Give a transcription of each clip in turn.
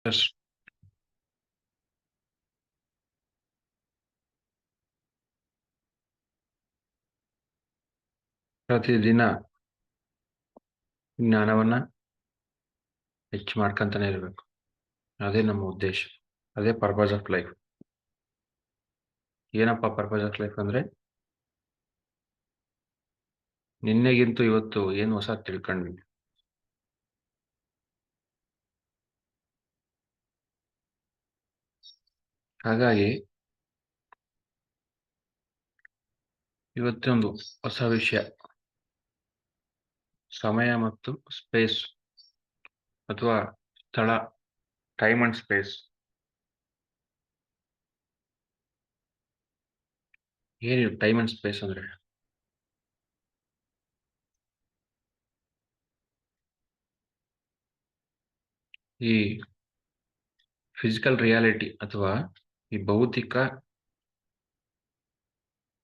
S. ಪ್ರತಿದಿನ ಜ್ಞಾನವನ್ನ ಹೆಚ್ಚು ಮಾಡ್ಕೊಂತಾನೆ ಇರಬೇಕು. ಅದೇ ನಮ್ಮ ಉದ್ದೇಶ. ಅದೇ ಪರ್ಪಸ್ ಆಫ್ ಲೈಫ್. ಏನಪ್ಪ ಪರ್ಪಸ್ ಆಫ್ ಲೈಫ್ ಅಂದ್ರೆ, ನಿನ್ನೆಗಿಂತೂ ಇವತ್ತು ಏನು ಹೊಸ ತಿಳ್ಕೊಂಡ್ವಿ. ಹಾಗಾಗಿ ಇವತ್ತೊಂದು ಹೊಸ ವಿಷಯ, ಸಮಯ ಮತ್ತು ಸ್ಪೇಸ್ ಅಥವಾ ಸ್ಥಳ, ಟೈಮ್ ಅಂಡ್ ಸ್ಪೇಸ್. ಏನು ಟೈಮ್ ಅಂಡ್ ಸ್ಪೇಸ್ ಅಂದ್ರೆ? ಈ ಫಿಸಿಕಲ್ ರಿಯಾಲಿಟಿ ಅಥವಾ ಈ ಭೌತಿಕ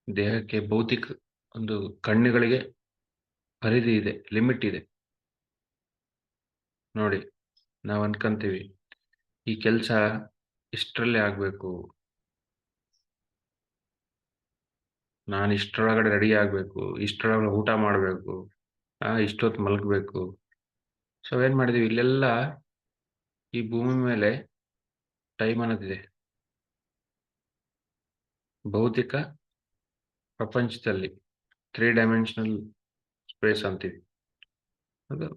ದೇಹಕ್ಕೆ, ಭೌತಿಕ ಒಂದು ಕಣ್ಣುಗಳಿಗೆ ಪರಿಧಿ ಇದೆ, ಲಿಮಿಟ್ ಇದೆ. ನೋಡಿ, ನಾವು ಅನ್ಕೊಂತೀವಿ ಈ ಕೆಲಸ ಇಷ್ಟರಲ್ಲೇ ಆಗ್ಬೇಕು, ನಾನು ಇಷ್ಟರೊಳಗಡೆ ರೆಡಿ ಆಗ್ಬೇಕು, ಇಷ್ಟರೊಳಗಡೆ ಊಟ ಮಾಡ್ಬೇಕು, ಇಷ್ಟೊತ್ತು ಮಲಗಬೇಕು. ಸೊ ಏನ್ ಮಾಡಿದೀವಿ, ಇಲ್ಲೆಲ್ಲ ಈ ಭೂಮಿ ಮೇಲೆ ಟೈಮ್ ಅನ್ನೋದಿದೆ. ಭೌತಿಕ ಪ್ರಪಂಚದಲ್ಲಿ 3 ಡೈಮೆನ್ಷನಲ್ ಸ್ಪೇಸ್ ಅಂತೀವಿ. ಅದು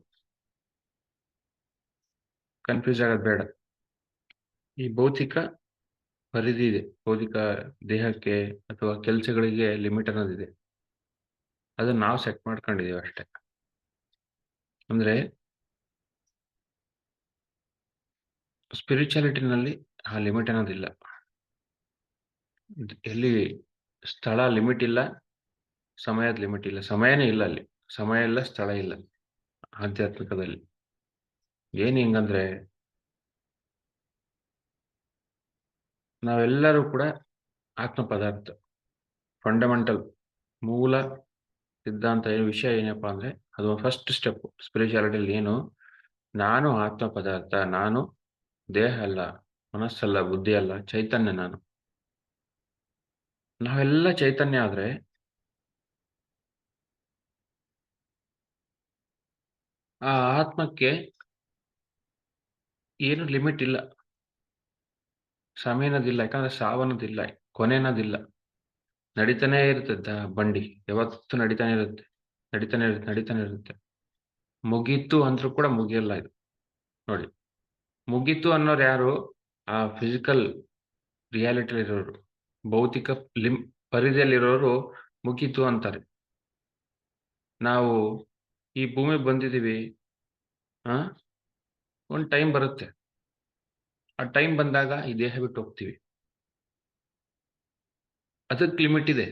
ಕನ್ಫ್ಯೂಸ್ ಆಗೋದು ಬೇಡ. ಈ ಭೌತಿಕ ಪರಿಧಿ ಇದೆ, ಭೌತಿಕ ದೇಹಕ್ಕೆ ಅಥವಾ ಕೆಲಸಗಳಿಗೆ ಲಿಮಿಟ್ ಅನ್ನೋದಿದೆ. ಅದನ್ನ ನಾವು ಸೆಟ್ ಮಾಡ್ಕೊಂಡಿದೀವಿ ಅಷ್ಟೇ. ಅಂದ್ರೆ ಸ್ಪಿರಿಚುಯಾಲಿಟಿನಲ್ಲಿ ಆ ಲಿಮಿಟ್ ಅನ್ನೋದಿಲ್ಲ. ಎಲ್ಲಿ ಸ್ಥಳ ಲಿಮಿಟ್ ಇಲ್ಲ, ಸಮಯದ ಲಿಮಿಟ್ ಇಲ್ಲ, ಸಮಯನೇ ಇಲ್ಲ ಅಲ್ಲಿ. ಸಮಯ ಇಲ್ಲ, ಸ್ಥಳ ಇಲ್ಲ ಆಧ್ಯಾತ್ಮಿಕದಲ್ಲಿ. ಏನ್ ಹಿಂಗಂದ್ರೆ, ನಾವೆಲ್ಲರೂ ಕೂಡ ಆತ್ಮ ಪದಾರ್ಥ. ಫಂಡಮೆಂಟಲ್ ಮೂಲ ಸಿದ್ಧಾಂತ ವಿಷಯ ಏನಪ್ಪಾ ಅಂದ್ರೆ, ಅದು ಫಸ್ಟ್ ಸ್ಟೆಪ್ ಸ್ಪಿರಿಚುಯಾಲಿಟಿಯಲ್ಲಿ. ಏನು, ನಾನು ಆತ್ಮ ಪದಾರ್ಥ, ನಾನು ದೇಹ ಅಲ್ಲ, ಮನಸ್ಸಲ್ಲ, ಬುದ್ಧಿ ಅಲ್ಲ, ಚೈತನ್ಯ ನಾನು. ನಾವೆಲ್ಲ ಚೈತನ್ಯ ಆದ್ರೆ ಆ ಆತ್ಮಕ್ಕೆ ಏನು ಲಿಮಿಟ್ ಇಲ್ಲ, ಸಮಯ ಅನ್ನೋದಿಲ್ಲ, ಯಾಕಂದ್ರೆ ಸಾವನ್ನೋದಿಲ್ಲ, ಕೊನೆ ಅನ್ನೋದಿಲ್ಲ. ನಡೀತಾನೆ ಇರುತ್ತೆ ಬಂಡಿ, ಯಾವತ್ತೂ ನಡೀತಾನೆ ಇರುತ್ತೆ, ನಡೀತಾನೆ ಇರುತ್ತೆ, ನಡೀತಾನೆ ಇರುತ್ತೆ. ಮುಗೀತು ಅಂದ್ರೂ ಕೂಡ ಮುಗಿಯಲ್ಲ ಇದು. ನೋಡಿ, ಮುಗೀತು ಅನ್ನೋರು ಯಾರು? ಆ ಫಿಸಿಕಲ್ ರಿಯಾಲಿಟಿ ಇರೋರು, ಭೌತಿಕ ಲಿಮ್ ಪರಿಧಿಯಲ್ಲಿರೋರು ಮುಗೀತು ಅಂತಾರೆ. ನಾವು ಈ ಭೂಮಿ ಬಂದಿದೀವಿ, ಆ ಒಂದು ಟೈಮ್ ಬರುತ್ತೆ. ಆ ಟೈಮ್ ಬಂದಾಗ ಈ ದೇಹ ಬಿಟ್ಟು ಹೋಗ್ತೀವಿ. ಅದಕ್ಕೆ ಲಿಮಿಟ್ ಇದೆ.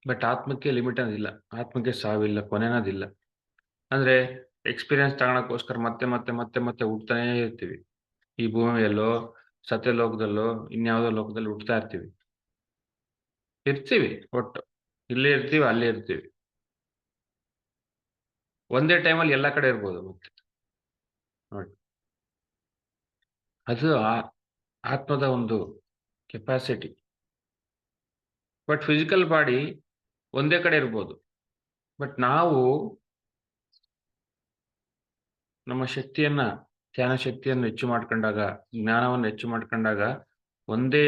ಬಟ್ ಆತ್ಮಕ್ಕೆ ಲಿಮಿಟ್ ಅನ್ನೋದಿಲ್ಲ, ಆತ್ಮಕ್ಕೆ ಸಾವಿಲ್ಲ, ಕೊನೆ ಅನ್ನೋದಿಲ್ಲ. ಅಂದ್ರೆ ಎಕ್ಸ್ಪೀರಿಯನ್ಸ್ ತಗೊಳಕ್ಕೋಸ್ಕರ ಮತ್ತೆ ಮತ್ತೆ ಮತ್ತೆ ಮತ್ತೆ ಹುಟ್ತಾನೇ ಇರ್ತೀವಿ. ಈ ಭೂಮಿಯಲ್ಲೋ, ಸತ್ಯಲೋಕದಲ್ಲೋ, ಇನ್ಯಾವುದೋ ಲೋಕದಲ್ಲಿ ಹುಟ್ತಾ ಇರ್ತೀವಿ. ಇರ್ತೀವಿ ಒಟ್ಟು, ಇಲ್ಲೇ ಇರ್ತೀವಿ, ಅಲ್ಲೇ ಇರ್ತೀವಿ. ಒಂದೇ ಟೈಮಲ್ಲಿ ಎಲ್ಲಾ ಕಡೆ ಇರ್ಬೋದು ಮತ್ತೆ. ನೋಡಿ, ಅದು ಆತ್ಮದ ಒಂದು ಕೆಪಾಸಿಟಿ. ಬಟ್ ಫಿಸಿಕಲ್ ಬಾಡಿ ಒಂದೇ ಕಡೆ ಇರ್ಬೋದು. ಬಟ್ ನಾವು ನಮ್ಮ ಶಕ್ತಿಯನ್ನ, ಧ್ಯಾನ ಶಕ್ತಿಯನ್ನು ಹೆಚ್ಚು ಮಾಡ್ಕೊಂಡಾಗ, ಜ್ಞಾನವನ್ನು ಹೆಚ್ಚು ಮಾಡ್ಕೊಂಡಾಗ, ಒಂದೇ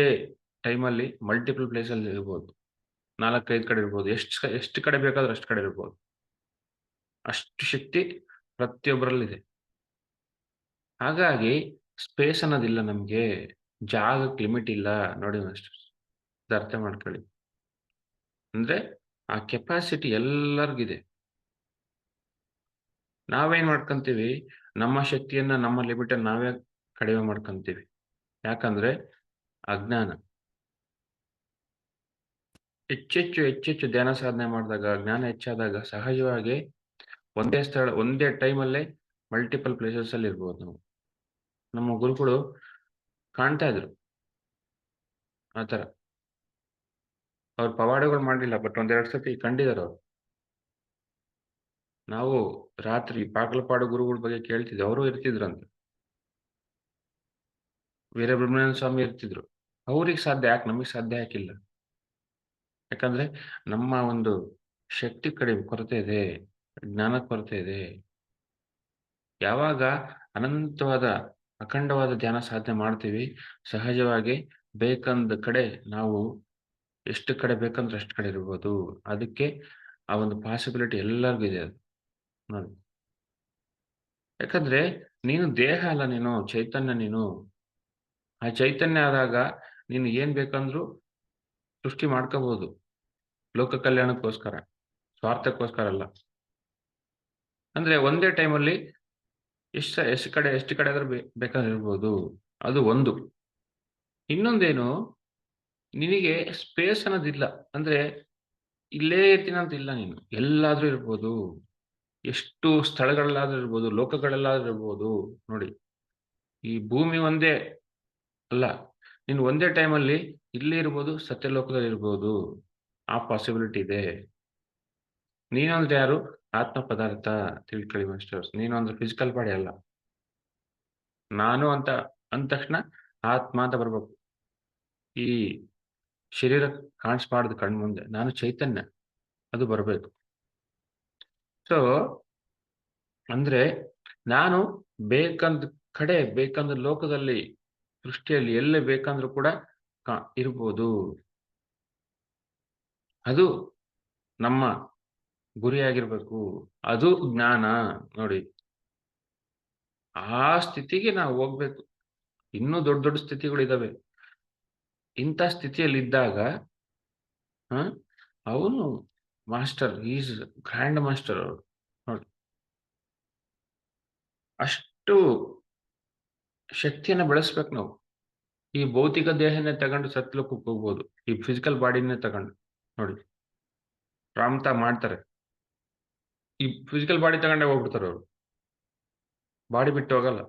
ಟೈಮಲ್ಲಿ ಮಲ್ಟಿಪಲ್ ಪ್ಲೇಸ್ ಅಲ್ಲಿ ಇರ್ಬೋದು. 4-5 ಕಡೆ ಇರ್ಬೋದು. ಎಷ್ಟು ಕಡೆ ಬೇಕಾದ್ರೂ ಅಷ್ಟು ಕಡೆ ಇರ್ಬೋದು. ಅಷ್ಟು ಶಕ್ತಿ ಪ್ರತಿಯೊಬ್ಬರಲ್ಲಿದೆ. ಹಾಗಾಗಿ ಸ್ಪೇಸ್ ಅನ್ನೋದಿಲ್ಲ ನಮ್ಗೆ, ಜಾಗಕ್ಕೆ ಲಿಮಿಟ್ ಇಲ್ಲ. ನೋಡಿ ಅಷ್ಟು ಅರ್ಥ ಮಾಡ್ಕೊಳ್ಳಿ. ಅಂದ್ರೆ ಆ ಕೆಪಾಸಿಟಿ ಎಲ್ಲರಿಗಿದೆ. ನಾವೇನ್ ಮಾಡ್ಕೊಂತೀವಿ, ನಮ್ಮ ಶಕ್ತಿಯನ್ನ, ನಮ್ಮ ಲಿಮಿಟ್ ಅನ್ನ ನಾವೇ ಕಡಿಮೆ ಮಾಡ್ಕೊಂತೀವಿ. ಯಾಕಂದ್ರೆ ಅಜ್ಞಾನ. ಹೆಚ್ಚೆಚ್ಚು ಧ್ಯಾನ ಸಾಧನೆ ಮಾಡಿದಾಗ, ಜ್ಞಾನ ಹೆಚ್ಚಾದಾಗ ಸಹಜವಾಗಿ ಒಂದೇ ಸ್ಥಳ, ಒಂದೇ ಟೈಮಲ್ಲೇ ಮಲ್ಟಿಪಲ್ ಪ್ಲೇಸಸ್ ಅಲ್ಲಿ ಇರ್ಬೋದು ನಾವು. ನಮ್ಮ ಗುರುಗಳು ಕಾಣ್ತಾ ಇದ್ರು ಆತರ. ಅವ್ರು ಪವಾಡಗಳು ಮಾಡ್ಲಿಲ್ಲ, ಬಟ್ ಒಂದೆರಡು ಸತಿ ಕಂಡಿದ್ದಾರೆ ಅವ್ರು. ನಾವು ರಾತ್ರಿ ಪಾಕಲಪಾಡು ಗುರುಗಳ ಬಗ್ಗೆ ಕೇಳ್ತಿದ್ವಿ, ಅವರು ಇರ್ತಿದ್ರಂತೆ. ವೀರಬ್ರಹ್ಮಣ್ಯ ಸ್ವಾಮಿ ಇರ್ತಿದ್ರು. ಅವ್ರಿಗೆ ಸಾಧ್ಯ ಯಾಕೆ ನಮಗೆ ಸಾಧ್ಯ ಯಾಕಿಲ್ಲ? ಯಾಕಂದ್ರೆ ನಮ್ಮ ಒಂದು ಶಕ್ತಿ ಕಡಿಮೆ ಕೊರತೆ ಇದೆ, ಜ್ಞಾನ ಕೊರತೆ ಇದೆ. ಯಾವಾಗ ಅನಂತವಾದ ಅಖಂಡವಾದ ಧ್ಯಾನ ಸಾಧನೆ ಮಾಡ್ತೀವಿ, ಸಹಜವಾಗಿ ಬೇಕಂದ ಕಡೆ ನಾವು ಎಷ್ಟು ಕಡೆ ಬೇಕಂದ್ರೆ ಅಷ್ಟು ಕಡೆ ಇರ್ಬೋದು. ಅದಕ್ಕೆ ಆ ಒಂದು ಪಾಸಿಬಿಲಿಟಿ ಎಲ್ಲರಿಗೂ ಇದೆ ಅದು ನೋಡಿ. ಯಾಕಂದ್ರೆ ನೀನು ದೇಹ ಅಲ್ಲ, ನೀನು ಚೈತನ್ಯ ನೀನು. ಆ ಚೈತನ್ಯ ಆದಾಗ ನೀನು ಏನ್ ಬೇಕಂದ್ರೂ ಸೃಷ್ಟಿ ಮಾಡ್ಕೋಬಹುದು. ಲೋಕ ಕಲ್ಯಾಣಕ್ಕೋಸ್ಕರ, ಸ್ವಾರ್ಥಕ್ಕೋಸ್ಕರ ಅಲ್ಲ. ಅಂದ್ರೆ ಒಂದೇ ಟೈಮಲ್ಲಿ ಎಷ್ಟು ಕಡೆ ಆದ್ರೂ ಬೇಕಾದ್ರೆ ಇರ್ಬೋದು. ಅದು ಒಂದು. ಇನ್ನೊಂದೇನು, ನಿನಗೆ ಸ್ಪೇಸ್ ಅನ್ನೋದಿಲ್ಲ. ಅಂದ್ರೆ ಇಲ್ಲೇ ಇರ್ತೀನಿ ಅಂತ ಇಲ್ಲ ನೀನು. ಎಲ್ಲಾದ್ರೂ ಇರ್ಬೋದು. ಎಷ್ಟು ಸ್ಥಳಗಳಲ್ಲಾದ್ರೂ ಇರ್ಬೋದು, ಲೋಕಗಳಲ್ಲಾದ್ರೂ ಇರ್ಬೋದು. ನೋಡಿ, ಈ ಭೂಮಿ ಒಂದೇ ಅಲ್ಲ. ನೀನು ಒಂದೇ ಟೈಮಲ್ಲಿ ಇಲ್ಲಿ ಇರ್ಬೋದು, ಸತ್ಯಲೋಕದಲ್ಲಿ ಇರ್ಬೋದು. ಆ ಪಾಸಿಬಿಲಿಟಿ ಇದೆ. ನೀನಂದ್ರೆ ಯಾರು? ಆತ್ಮ ಪದಾರ್ಥ. ತಿಳ್ಕೊಳ್ಳಿ ಮಾಸ್ಟರ್ಸ್. ನೀನು ಅಂದ್ರೆ ಫಿಸಿಕಲ್ ಬಾಡಿ ಅಲ್ಲ. ನಾನು ಅಂತ ಅಂದ ತಕ್ಷಣ ಆತ್ಮ ಅಂತ ಬರ್ಬೇಕು. ಈ ಶರೀರ ಕಾಣಿಸ್ಬಾರ್ದು ಕಣ್ಮುಂದೆ. ನಾನು ಚೈತನ್ಯ. ಅದು ಬರ್ಬೇಕು. ಸೊ ಅಂದ್ರೆ ನಾನು ಬೇಕಂದ್ ಕಡೆ, ಬೇಕಂದ ಲೋಕದಲ್ಲಿ, ಸೃಷ್ಟಿಯಲ್ಲಿ ಎಲ್ಲೇ ಬೇಕಂದ್ರೂ ಕೂಡ ಇರ್ಬೋದು. ಅದು ನಮ್ಮ ಗುರಿಯಾಗಿರ್ಬೇಕು. ಅದು ಜ್ಞಾನ ನೋಡಿ. ಆ ಸ್ಥಿತಿಗೆ ನಾವು ಹೋಗ್ಬೇಕು. ಇನ್ನೂ ದೊಡ್ಡ ದೊಡ್ಡ ಸ್ಥಿತಿಗಳಿದಾವೆ. ಇಂಥ ಸ್ಥಿತಿಯಲ್ಲಿದ್ದಾಗ ಅವನು ಮಾಸ್ಟರ್, ಈಸ್ ಗ್ರ್ಯಾಂಡ್ ಮಾಸ್ಟರ್ ಅವರು ನೋಡಿ. ಅಷ್ಟು ಶಕ್ತಿಯನ್ನ ಬೆಳೆಸ್ಬೇಕು ನಾವು. ಈ ಭೌತಿಕ ದೇಹನೇ ತಗೊಂಡು ಸತ್ಲೋಕಕ್ಕೆ ಹೋಗ್ಬೋದು. ಈ ಫಿಸಿಕಲ್ ಬಾಡಿನೇ ತಗೊಂಡು ನೋಡಿ, ರಾಮ್ತಾ ಮಾಡ್ತಾರೆ. ಈ ಫಿಸಿಕಲ್ ಬಾಡಿ ತಗೊಂಡೇ ಹೋಗ್ಬಿಡ್ತಾರೆ ಅವರು. ಬಾಡಿ ಬಿಟ್ಟು ಹೋಗಲ್ಲ.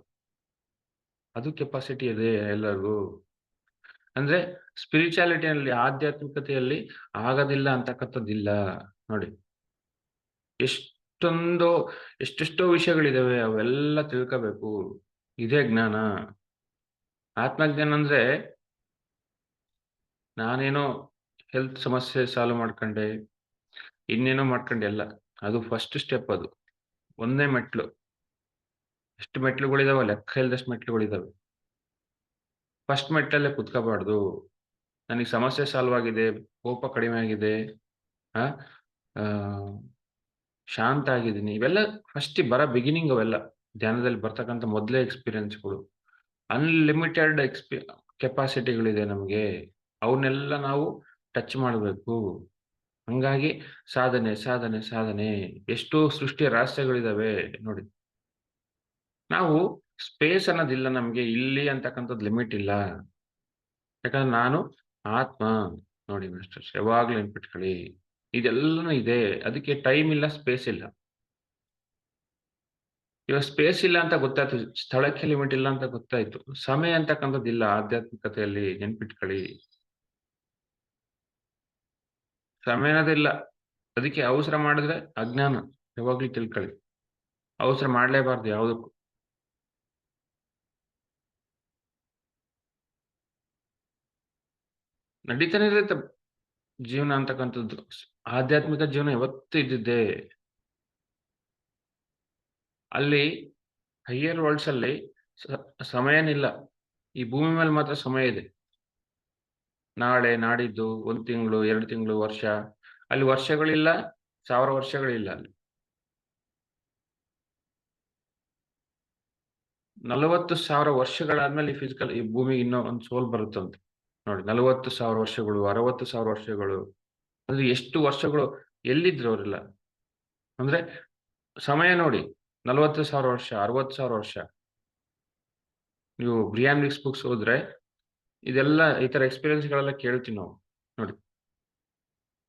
ಅದು ಕೆಪಾಸಿಟಿ ಇದೆ ಎಲ್ಲರಿಗೂ. ಅಂದ್ರೆ ಸ್ಪಿರಿಚುಯಾಲಿಟಿಯಲ್ಲಿ, ಆಧ್ಯಾತ್ಮಿಕತೆಯಲ್ಲಿ ಆಗೋದಿಲ್ಲ ಅಂತಕ್ಕಂಥದ್ದಿಲ್ಲ ನೋಡಿ. ಎಷ್ಟೊಂದು ಎಷ್ಟೆಷ್ಟೋ ವಿಷಯಗಳಿದಾವೆ, ಅವೆಲ್ಲ ತಿಳ್ಕೋಬೇಕು. ಇದೇ ಜ್ಞಾನ. ಆತ್ಮಜ್ಞಾನ ಅಂದ್ರೆ ನಾನೇನೋ ಹೆಲ್ತ್ ಸಮಸ್ಯೆ ಸಾಲ್ವ್ ಮಾಡ್ಕೊಂಡೆ, ಇನ್ನೇನೋ ಮಾಡ್ಕೊಂಡೆ ಅಲ್ಲ. ಅದು ಫಸ್ಟ್ ಸ್ಟೆಪ್. ಅದು ಒಂದೇ ಮೆಟ್ಲು. ಎಷ್ಟು ಮೆಟ್ಲುಗಳಿದಾವೆ? ಲೆಕ್ಕ ಇಲ್ದಷ್ಟು ಮೆಟ್ಲುಗಳಿದಾವೆ. ಫಸ್ಟ್ ಮೆಟ್ಲಲ್ಲೇ ಕುತ್ಕೋಬಾರ್ದು. ನನಗೆ ಸಮಸ್ಯೆ ಸಾಲ್ವ್ ಆಗಿದೆ, ಕೋಪ ಕಡಿಮೆ ಆಗಿದೆ, ಆ ಆ, ಶಾಂತ ಆಗಿದ್ದೀನಿ. ಇವೆಲ್ಲ ಫಸ್ಟ್ ಬರೋ ಬಿಗಿನಿಂಗ್. ಅವೆಲ್ಲ ಧ್ಯಾನದಲ್ಲಿ ಬರ್ತಕ್ಕಂಥ ಮೊದಲೇ ಎಕ್ಸ್ಪೀರಿಯನ್ಸ್ಗಳು. ಅನ್ಲಿಮಿಟೆಡ್ ಕೆಪಾಸಿಟಿಗಳಿದೆ ನಮಗೆ. ಅವನ್ನೆಲ್ಲ ನಾವು ಟಚ್ ಮಾಡಬೇಕು. ಹಂಗಾಗಿ ಸಾಧನೆ ಸಾಧನೆ ಸಾಧನೆ. ಎಷ್ಟೋ ಸೃಷ್ಟಿಯ ರಹಸ್ಯಗಳಿದಾವೆ ನೋಡಿ. ನಾವು ಸ್ಪೇಸ್ ಅನ್ನೋದಿಲ್ಲ ನಮ್ಗೆ. ಇಲ್ಲಿ ಅಂತಕ್ಕಂಥದ್ದು ಲಿಮಿಟ್ ಇಲ್ಲ. ಯಾಕಂದ್ರೆ ನಾನು ಆತ್ಮ ನೋಡಿ ಮಾಸ್ಟರ್ಸ್. ಯಾವಾಗ್ಲೂ ನೆನ್ಪಿಟ್ಕೊಳ್ಳಿ, ಇದೆಲ್ಲನೂ ಇದೆ. ಅದಕ್ಕೆ ಟೈಮ್ ಇಲ್ಲ, ಸ್ಪೇಸ್ ಇಲ್ಲ. ಇವಾಗ ಸ್ಪೇಸ್ ಇಲ್ಲ ಅಂತ ಗೊತ್ತಾಯ್ತು, ಸ್ಥಳಕ್ಕೆ ಲಿಮಿಟ್ ಇಲ್ಲ ಅಂತ ಗೊತ್ತಾಯ್ತು. ಸಮಯ ಅಂತಕ್ಕಂಥದ್ದಿಲ್ಲ ಆಧ್ಯಾತ್ಮಿಕತೆಯಲ್ಲಿ. ನೆನ್ಪಿಟ್ಕೊಳ್ಳಿ, ಸಮಯ ಅನ್ನೋದಿಲ್ಲ. ಅದಕ್ಕೆ ಅವಸರ ಮಾಡಿದ್ರೆ ಅಜ್ಞಾನ. ಯಾವಾಗ್ಲೂ ತಿಳ್ಕೊಳ್ಳಿ, ಅವಸರ ಮಾಡ್ಲೇಬಾರ್ದು ಯಾವುದಕ್ಕೂ. ನಡೀತಾನೆ ಇರುತ್ತೆ ಜೀವನ ಅಂತಕ್ಕಂಥದ್ದು. ಆಧ್ಯಾತ್ಮಿಕ ಜೀವನ ಯಾವತ್ತೂ ಇದ್ದಿದ್ದೆ. ಅಲ್ಲಿ ಹೈಯರ್ ವರ್ಲ್ಡ್ಸ್ ಅಲ್ಲಿ ಸಮಯನಿಲ್ಲ. ಈ ಭೂಮಿ ಮೇಲೆ ಮಾತ್ರ ಸಮಯ ಇದೆ. ನಾಳೆ, ನಾಡಿದ್ದು, 1 ತಿಂಗಳು, 2 ತಿಂಗಳು, ವರ್ಷ. ಅಲ್ಲಿ ವರ್ಷಗಳಿಲ್ಲ, 1000 ವರ್ಷಗಳಿಲ್ಲ ಅಲ್ಲಿ. 40,000 ವರ್ಷಗಳಾದ್ಮೇಲೆ ಈ ಭೂಮಿಗೆ ಇನ್ನೂ ಒಂದು ಸೋಲ್ ಬರುತ್ತಂತೆ ನೋಡಿ. 40,000 ವರ್ಷಗಳು, 60,000 ವರ್ಷಗಳು. ಅಂದ್ರೆ ಎಷ್ಟು ವರ್ಷಗಳು ಎಲ್ಲಿದ್ರು ಅವರೆಲ್ಲ? ಅಂದ್ರೆ ಸಮಯ ನೋಡಿ, 40,000 ವರ್ಷ, 60,000 ವರ್ಷ. ನೀವು ಬ್ರಿಯಾನ್ ವಿಕ್ಸ್ ಬುಕ್ಸ್ ಹೋದ್ರೆ ಇದೆಲ್ಲ ಈ ತರ ಎಕ್ಸ್ಪೀರಿಯನ್ಸ್ ಗಳೆಲ್ಲ ಕೇಳ್ತೀವಿ ನಾವು ನೋಡಿ.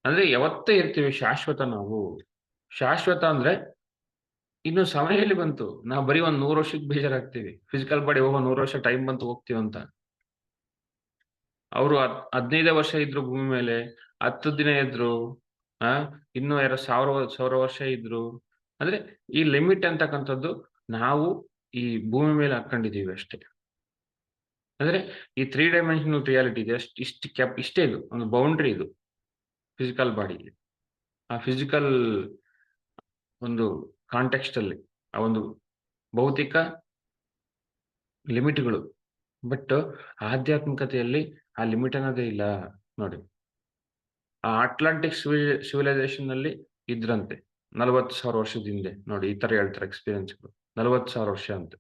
ಅಂದ್ರೆ ಯಾವತ್ತೇ ಇರ್ತೀವಿ, ಶಾಶ್ವತ ನಾವು. ಶಾಶ್ವತ ಅಂದ್ರೆ ಇನ್ನು ಸಮಯ ಎಲ್ಲಿ ಬಂತು? ನಾವು ಬರೀ ಒಂದ್ 100 ವರ್ಷಕ್ಕೆ ಬೇಜಾರಾಗ್ತೀವಿ. ಫಿಸಿಕಲ್ ಬಾಡಿ ಹೋಗೋ 100 ವರ್ಷ ಟೈಮ್ ಬಂತು ಹೋಗ್ತೀವಂತ. ಅವರು 15 ವರ್ಷ ಇದ್ರು ಭೂಮಿ ಮೇಲೆ, 10 ದಿನ ಇದ್ರು, ಆ ಇನ್ನೂ 1000 ವರ್ಷ ಇದ್ರು. ಅಂದ್ರೆ ಈ ಲಿಮಿಟ್ ಅಂತಕ್ಕಂಥದ್ದು ನಾವು ಈ ಭೂಮಿ ಮೇಲೆ ಹಾಕೊಂಡಿದೀವಿ ಅಷ್ಟೇ. ಅಂದ್ರೆ ಈ 3 ಡೈಮೆನ್ಷನಲ್ ರಿಯಾಲಿಟಿ ಇದೆ. ಇಷ್ಟೇ ಇದು. ಒಂದು ಬೌಂಡರಿ ಇದು ಫಿಸಿಕಲ್ ಬಾಡಿಗೆ. ಆ ಫಿಸಿಕಲ್ ಒಂದು ಕಾಂಟೆಕ್ಸ್ಟ್ ಅಲ್ಲಿ ಆ ಒಂದು ಭೌತಿಕ ಲಿಮಿಟ್‌ಗಳು. ಬಟ್ ಆಧ್ಯಾತ್ಮಿಕತೆಯಲ್ಲಿ ಆ ಲಿಮಿಟ್ ಅನ್ನೋದೇ ಇಲ್ಲ ನೋಡಿ. ಆ ಅಟ್ಲಾಂಟಿಕ್ ಸಿವಿಲೈಸೇಷನ್‌ನಲ್ಲಿ ಇದ್ರಂತೆ 40,000 ವರ್ಷದ ಹಿಂದೆ. ನೋಡಿ ಈ ತರ ಹೇಳ್ತಾರೆ ಎಕ್ಸ್‌ಪೀರಿಯನ್ಸ್‌ಗಳು. 40,000 ವರ್ಷ ಅಂತೆ.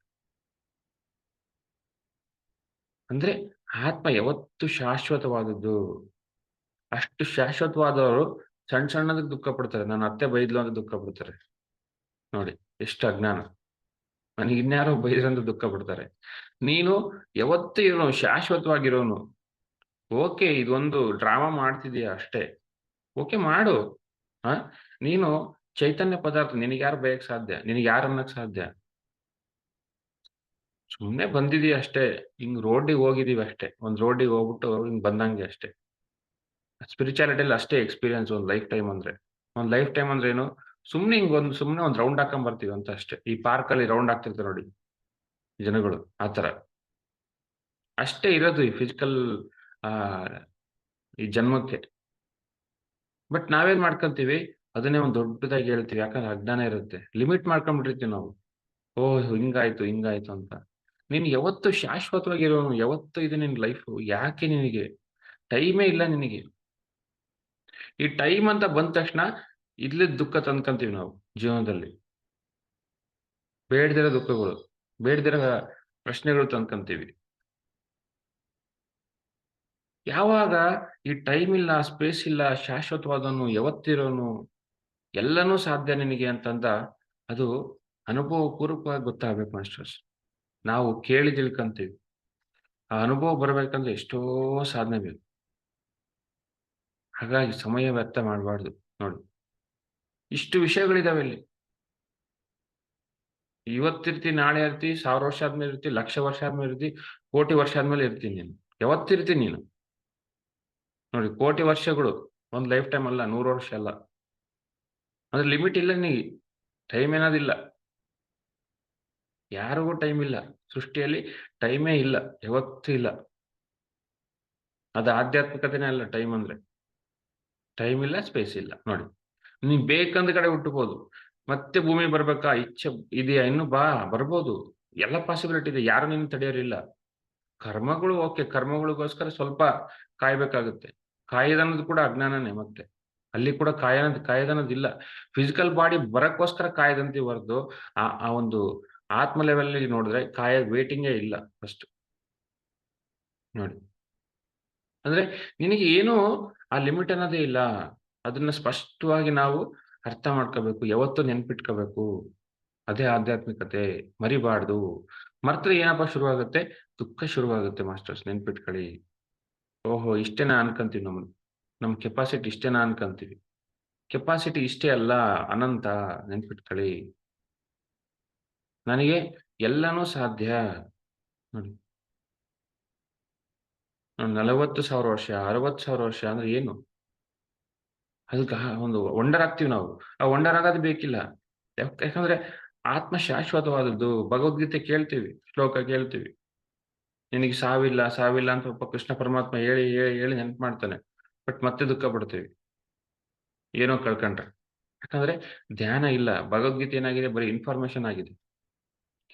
ಅಂದ್ರೆ ಆತ್ಮ ಯಾವತ್ತೂ ಶಾಶ್ವತವಾದದ್ದು. ಅಷ್ಟು ಶಾಶ್ವತವಾದವರು ಸಣ್ಣ ಸಣ್ಣದಕ್ಕೆ ದುಃಖ ಪಡ್ತಾರೆ. ನನ್ನ ಅತ್ತೆ ಬೈದ್ಲು ಅಂತ ದುಃಖ ಪಡ್ತಾರೆ. ನೋಡಿ ಎಷ್ಟು ಅಜ್ಞಾನ. ನನಗೆ ಇನ್ಯಾರೋ ಬೈದ್ರು ಅಂತ ದುಃಖ ಪಡ್ತಾರೆ. ನೀನು ಯಾವತ್ತೂ ಇರೋನು, ಶಾಶ್ವತವಾಗಿರೋನು. ಓಕೆ ಇದೊಂದು ಡ್ರಾಮಾ ಮಾಡ್ತಿದೀಯ ಅಷ್ಟೇ. ಓಕೆ ಮಾಡು. ಆ ನೀನು ಚೈತನ್ಯ ಪದಾರ್ಥ. ನಿನಗೆ ಯಾರು ಬೈಯಕ್ಕೆ ಸಾಧ್ಯ? ನಿನಗೆ ಯಾರು ಅನ್ನಕ್ಕೆ ಸಾಧ್ಯ? ಸುಮ್ನೆ ಬಂದಿದೀಯ ಅಷ್ಟೇ. ಹಿಂಗ್ ರೋಡ್‌ಗೆ ಹೋಗಿದೀವಿ ಅಷ್ಟೇ. ಒಂದ್ ರೋಡ್‌ಗೆ ಹೋಗ್ಬಿಟ್ಟು ಹಿಂಗ್ ಬಂದಂಗೆ ಅಷ್ಟೇ. ಸ್ಪಿರಿಚುಯಾಲಿಟಿಯಲ್ಲಿ ಅಷ್ಟೇ ಎಕ್ಸ್‌ಪೀರಿಯನ್ಸ್ ಒಂದ್ ಲೈಫ್ ಟೈಮ್ ಅಂದ್ರೆ. ಒಂದ್ ಲೈಫ್ ಟೈಮ್ ಅಂದ್ರೆ ಏನು? ಸುಮ್ನೆ ಒಂದ್ ರೌಂಡ್ ಹಾಕೊಂಡ್ ಬರ್ತೀವಿ ಅಂತ ಅಷ್ಟೇ. ಈ ಪಾರ್ಕಲ್ಲಿ ರೌಂಡ್ ಹಾಕ್ತಿರ್ತಾರೆ ನೋಡಿ ಜನಗಳು ಆ ತರ. ಅಷ್ಟೇ ಇರೋದು ಈ ಫಿಸಿಕಲ್ ಆಹ್, ಈ ಜನ್ಮಕ್ಕೆ. ಬಟ್ ನಾವೇನ್ ಮಾಡ್ಕೊಂತೀವಿ? ಅದನ್ನೇ ಒಂದ್ ದೊಡ್ಡದಾಗಿ ಹೇಳ್ತೀವಿ. ಯಾಕಂದ್ರೆ ಅಜ್ಞಾನ ಇರುತ್ತೆ. ಲಿಮಿಟ್ ಮಾಡ್ಕೊಂಡ್ಬಿಟ್ಟಿರ್ತೀವಿ ನಾವು. ಓಹ್! ಹಿಂಗಾಯ್ತು ಅಂತ. ನೀನು ಯಾವತ್ತು ಶಾಶ್ವತವಾಗಿರೋನು. ಯಾವತ್ತು ಇದೆ ನಿನ್ ಲೈಫು. ಯಾಕೆ ನಿನಗೆ ಟೈಮೇ ಇಲ್ಲ ನಿನಗೆ. ಈ ಟೈಮ್ ಅಂತ ಬಂದ ತಕ್ಷಣ ಇಲ್ಲದ್ ದುಃಖ ತಂದ್ಕೊಂತೀವಿ ನಾವು ಜೀವನದಲ್ಲಿ. ಬೇಡದಿರೋ ದುಃಖಗಳು, ಬೇಡದಿರೋ ಪ್ರಶ್ನೆಗಳು ತಂದ್ಕೊಂತೀವಿ. ಯಾವಾಗ ಈ ಟೈಮ್ ಇಲ್ಲ, ಸ್ಪೇಸ್ ಇಲ್ಲ, ಶಾಶ್ವತವಾದವನು, ಯಾವತ್ತಿರೋನು, ಎಲ್ಲನೂ ಸಾಧ್ಯ ನಿನಗೆ ಅಂತಂದ ಅದು ಅನುಭವಪೂರ್ವಕವಾಗಿ ಗೊತ್ತಾಗ್ಬೇಕು ಮಾಸ್ಟರ್ಸ್. ನಾವು ಕೇಳಿ ತಿಳ್ಕಂತೀವಿ. ಆ ಅನುಭವ ಬರ್ಬೇಕಂದ್ರೆ ಎಷ್ಟೋ ಸಾಧನೆ ಬೇಕು. ಹಾಗಾಗಿ ಸಮಯ ವ್ಯರ್ಥ ಮಾಡ್ಬಾರ್ದು. ನೋಡಿ, ಇಷ್ಟು ವಿಷಯಗಳಿದಾವೆ ಇಲ್ಲಿ. ಇವತ್ತಿರ್ತಿ, ನಾಳೆ ಇರ್ತಿ, 1000 ವರ್ಷ ಆದ್ಮೇಲೆ ಇರ್ತಿ, ಲಕ್ಷ ವರ್ಷ ಆದ್ಮೇಲೆ ಇರ್ತಿ, ಕೋಟಿ ವರ್ಷ ಆದ್ಮೇಲೆ ಇರ್ತೀನಿ ನೀನು. ಯಾವತ್ತಿರ್ತಿ ನೀನು. ನೋಡಿ ಕೋಟಿ ವರ್ಷಗಳು ಒಂದ್ ಲೈಫ್ ಟೈಮ್ ಅಲ್ಲ, 100 ವರ್ಷ ಅಲ್ಲ. ಅಂದ್ರೆ ಲಿಮಿಟ್ ಇಲ್ಲ ನಿನಗೆ. ಟೈಮ್ ಅನ್ನೋದಿಲ್ಲ. ಯಾರಿಗೂ ಟೈಮ್ ಇಲ್ಲ. ಸೃಷ್ಟಿಯಲ್ಲಿ ಟೈಮೇ ಇಲ್ಲ. ಯಾವತ್ತೂ ಇಲ್ಲ. ಅದು ಆಧ್ಯಾತ್ಮಿಕತೆನೇ ಅಲ್ಲ ಟೈಮ್ ಅಂದ್ರೆ. ಟೈಮ್ ಇಲ್ಲ, ಸ್ಪೇಸ್ ಇಲ್ಲ. ನೋಡಿ. ನೀನ್ ಬೇಕಂದ ಕಡೆ ಹುಟ್ಟಬಹುದು. ಮತ್ತೆ ಭೂಮಿಗೆ ಬರ್ಬೇಕಾ? ಇಚ್ಛೆ ಇದೆಯಾ? ಇನ್ನು ಬಾ, ಬರ್ಬೋದು. ಎಲ್ಲ ಪಾಸಿಬಿಲಿಟಿ ಇದೆ. ಯಾರು ನಿನ್ನ ತಡೆಯೋರಿಲ್ಲ. ಕರ್ಮಗಳು ಓಕೆ. ಕರ್ಮಗಳಿಗೋಸ್ಕರ ಸ್ವಲ್ಪ ಕಾಯ್ಬೇಕಾಗುತ್ತೆ. ಕಾಯೋದನ್ನೋದು ಕೂಡ ಅಜ್ಞಾನನೇ ಮತ್ತೆ. ಅಲ್ಲಿ ಕೂಡ ಕಾಯೋದನ್ನೋದಿಲ್ಲ. ಫಿಸಿಕಲ್ ಬಾಡಿ ಬರಕ್ಕೋಸ್ಕರ ಕಾಯ್ದಂತೀವಿ ಹೊರತು, ಆ ಆ ಒಂದು ಆತ್ಮ ಲೆವೆಲ್‌ನಲ್ಲಿ ನೋಡಿದ್ರೆ ವೇಟಿಂಗೇ ಇಲ್ಲ ಫಸ್ಟ್. ನೋಡಿ. ಅಂದ್ರೆ ನಿನಗೆ ಏನೂ ಆ ಲಿಮಿಟ್ ಅನ್ನೋದೇ ಇಲ್ಲ. ಅದನ್ನ ಸ್ಪಷ್ಟವಾಗಿ ನಾವು ಅರ್ಥ ಮಾಡ್ಕೋಬೇಕು. ಯಾವತ್ತೂ ನೆನಪಿಟ್ಕೋಬೇಕು. ಅದೇ ಆಧ್ಯಾತ್ಮಿಕತೆ. ಮರಿಬಾರ್ದು. ಮರ್ತ್ರೆ ಏನಪ್ಪಾ ಶುರುವಾಗುತ್ತೆ? ದುಃಖ ಶುರುವಾಗುತ್ತೆ ಮಾಸ್ಟರ್ಸ್ ನೆನ್ಪಿಟ್ಕೊಳ್ಳಿ. ಓಹೋ! ಇಷ್ಟೇನಾ ಅನ್ಕೊಂತೀವಿ ನಮ್ ಕೆಪಾಸಿಟಿ ಇಷ್ಟೇನಾ ಅನ್ಕೊಂತೀವಿ. ಕೆಪಾಸಿಟಿ ಇಷ್ಟೇ ಅಲ್ಲ, ಅನಂತ. ನೆನ್ಪಿಟ್ಕೊಳ್ಳಿ. ನನಗೆ ಎಲ್ಲನೂ ಸಾಧ್ಯ. ನೋಡಿ. 40,000 ವರ್ಷ, 60,000 ವರ್ಷ ಅಂದ್ರೆ ಏನು? ಅದಕ್ಕೆ ಒಂದು ವಂಡರ್ ಆಗ್ತೀವಿ ನಾವು. ಆ ವಂಡರ್ ಆಗೋದು ಬೇಕಿಲ್ಲ. ಯಾಕಂದ್ರೆ ಆತ್ಮ ಶಾಶ್ವತವಾದದ್ದು. ಭಗವದ್ಗೀತೆ ಕೇಳ್ತೀವಿ, ಶ್ಲೋಕ ಕೇಳ್ತೀವಿ. ನಿನಗೆ ಸಾವಿಲ್ಲ, ಸಾವಿಲ್ಲ ಅಂತ ಒಬ್ಬ ಕೃಷ್ಣ ಪರಮಾತ್ಮ ಹೇಳಿ ನೆನಪು ಮಾಡ್ತಾನೆ. ಬಟ್ ಮತ್ತೆ ದುಃಖ ಪಡ್ತೀವಿ. ಏನೋ ಕಳ್ಕೊಂಡ್ರೆ. ಯಾಕಂದ್ರೆ ಧ್ಯಾನ ಇಲ್ಲ. ಭಗವದ್ಗೀತೆ ಏನಾಗಿದೆ? ಬರೀ ಇನ್ಫಾರ್ಮೇಷನ್ ಆಗಿದೆ.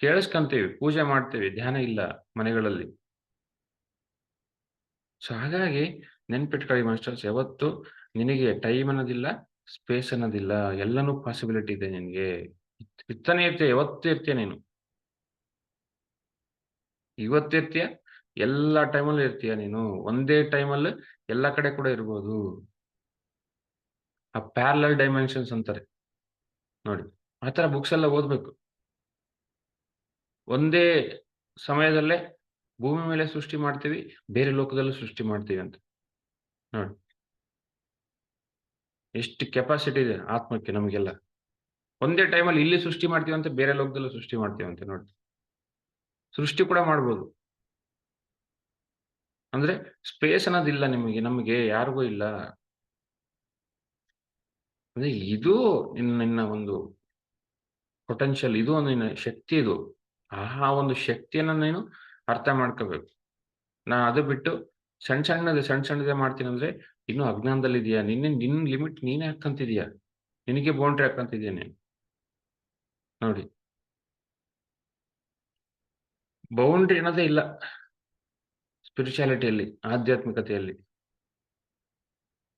ಕೇಳಿಸ್ಕೊಂತೀವಿ, ಪೂಜೆ ಮಾಡ್ತೀವಿ, ಧ್ಯಾನ ಇಲ್ಲ ಮನೆಗಳಲ್ಲಿ. ಸೊ ಹಾಗಾಗಿ ನೆನ್ಪಿಟ್ಕೊಳ್ಳಿ ಮಾಸ್ಟರ್ಸ್, ಯಾವತ್ತು ನಿನಗೆ ಟೈಮ್ ಅನ್ನೋದಿಲ್ಲ, ಸ್ಪೇಸ್ ಅನ್ನೋದಿಲ್ಲ. ಎಲ್ಲನೂ ಪಾಸಿಬಿಲಿಟಿ ಇದೆ ನಿನ್ಗೆ. ಇರ್ತಾನೆ ಇರ್ತೀಯ, ಯಾವತ್ತೂ ಇರ್ತೀಯ ನೀನು. ಇವತ್ತಿರ್ತೀಯ, ಎಲ್ಲಾ ಟೈಮಲ್ಲೂ ಇರ್ತೀಯ ನೀನು. ಒಂದೇ ಟೈಮಲ್ಲಿ ಎಲ್ಲಾ ಕಡೆ ಕೂಡ ಇರ್ಬೋದು. ಆ ಪ್ಯಾರಲಲ್ ಡೈಮೆನ್ಷನ್ಸ್ ಅಂತಾರೆ ನೋಡಿ. ಆ ತರ ಬುಕ್ಸ್ ಎಲ್ಲ ಓದ್ಬೇಕು. ಒಂದೇ ಸಮಯದಲ್ಲೇ ಭೂಮಿ ಮೇಲೆ ಸೃಷ್ಟಿ ಮಾಡ್ತೀವಿ, ಬೇರೆ ಲೋಕದಲ್ಲೂ ಸೃಷ್ಟಿ ಮಾಡ್ತೀವಿ ಅಂತ. ನೋಡಿ. ಎಷ್ಟು ಕೆಪಾಸಿಟಿ ಇದೆ ಆತ್ಮಕ್ಕೆ ನಮಗೆಲ್ಲ. ಒಂದೇ ಟೈಮಲ್ಲಿ ಇಲ್ಲಿ ಸೃಷ್ಟಿ ಮಾಡ್ತೀವಂತೆ, ಬೇರೆ ಲೋಕದಲ್ಲೂ ಸೃಷ್ಟಿ ಮಾಡ್ತೀವಂತೆ ನೋಡಿ. ಸೃಷ್ಟಿ ಕೂಡ ಮಾಡ್ಬೋದು. ಅಂದ್ರೆ ಸ್ಪೇಸ್ ಅನ್ನೋದಿಲ್ಲ ನಮಗೆ ಯಾರಿಗೂ ಇಲ್ಲ. ಅಂದ್ರೆ ಇದು ನಿನ್ನ ಒಂದು ಪೊಟೆನ್ಷಿಯಲ್. ಇದು ಒಂದು ನಿನ್ನ ಶಕ್ತಿ ಇದು. ಆ ಒಂದು ಶಕ್ತಿಯನ್ನ ನೀನು ಅರ್ಥ ಮಾಡ್ಕೋಬೇಕು. ನಾನ್ ಅದು ಬಿಟ್ಟು ಸಣ್ಣ ಸಣ್ಣದೇ ಮಾಡ್ತೀನಂದ್ರೆ, ಇನ್ನೂ ಅಜ್ಞಾನದಲ್ಲಿದೀಯ. ನಿನ್ ಲಿಮಿಟ್ ನೀನೇ ಹಾಕ್ಕಂತಿದೀಯ. ನಿನಗೆ ಬೌಂಡರಿ ಹಾಕ್ಕಂತಿದೀಯ ನೀನು. ನೋಡಿ, ಬೌಂಡರಿ ಅನ್ನೋದೇ ಇಲ್ಲ ಸ್ಪಿರಿಚುಯಾಲಿಟಿಯಲ್ಲಿ, ಆಧ್ಯಾತ್ಮಿಕತೆಯಲ್ಲಿ.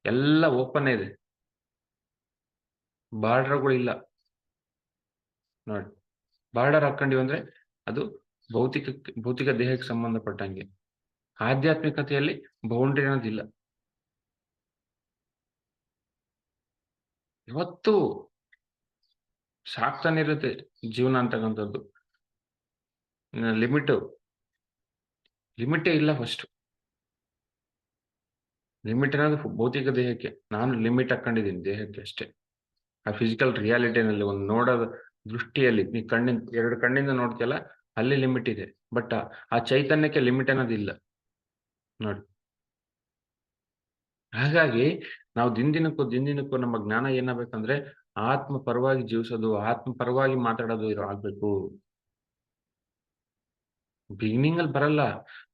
ಎಲ್ಲ ಓಪನ್ನೇ ಇದೆ. ಬಾರ್ಡರ್‌ಗಳಿಲ್ಲ ನೋಡಿ. ಬಾರ್ಡರ್ ಹಾಕ್ಕೊಂಡಿವಿ ಅಂದ್ರೆ ಅದು ಭೌತಿಕ ದೇಹಕ್ಕೆ ಸಂಬಂಧಪಟ್ಟಂಗೆ. ಆಧ್ಯಾತ್ಮಿಕತೆಯಲ್ಲಿ ಬೌಂಡರಿ ಅನ್ನೋದಿಲ್ಲ. ಇವತ್ತು ಸಾಕ್ತಾನೆ ಇರುತ್ತೆ ಜೀವನ ಅಂತಕ್ಕಂಥದ್ದು. ಲಿಮಿಟು ಲಿಮಿಟೇ ಇಲ್ಲ ಫಸ್ಟು. ಲಿಮಿಟ್ ಅನ್ನೋದು ಭೌತಿಕ ದೇಹಕ್ಕೆ. ನಾನು ಲಿಮಿಟ್ ಹಾಕ್ಕೊಂಡಿದ್ದೀನಿ ದೇಹಕ್ಕೆ ಅಷ್ಟೇ. ಆ ಫಿಸಿಕಲ್ ರಿಯಾಲಿಟಿನಲ್ಲಿ ಒಂದು ನೋಡೋದ ದೃಷ್ಟಿಯಲ್ಲಿ ನೀ ಕಣ್ಣಿಂದ 2 ಕಣ್ಣಿಂದ ನೋಡ್ತೀಯಲ್ಲ, ಅಲ್ಲಿ ಲಿಮಿಟ್ ಇದೆ. ಬಟ್ ಆ ಚೈತನ್ಯಕ್ಕೆ ಲಿಮಿಟ್ ಅನ್ನೋದಿಲ್ಲ ನೋಡಿ. ಹಾಗಾಗಿ ನಾವು ದಿನದಿನಕ್ಕೂ ನಮ್ಮ ಜ್ಞಾನ ಏನಾಗ್ಬೇಕಂದ್ರೆ, ಆತ್ಮ ಪರವಾಗಿ ಜೀವಿಸೋದು, ಆತ್ಮ ಪರವಾಗಿ ಮಾತಾಡೋದು ಆಗ್ಬೇಕು. ಬಿಗಿನಿಂಗಲ್ಲಿ ಬರಲ್ಲ.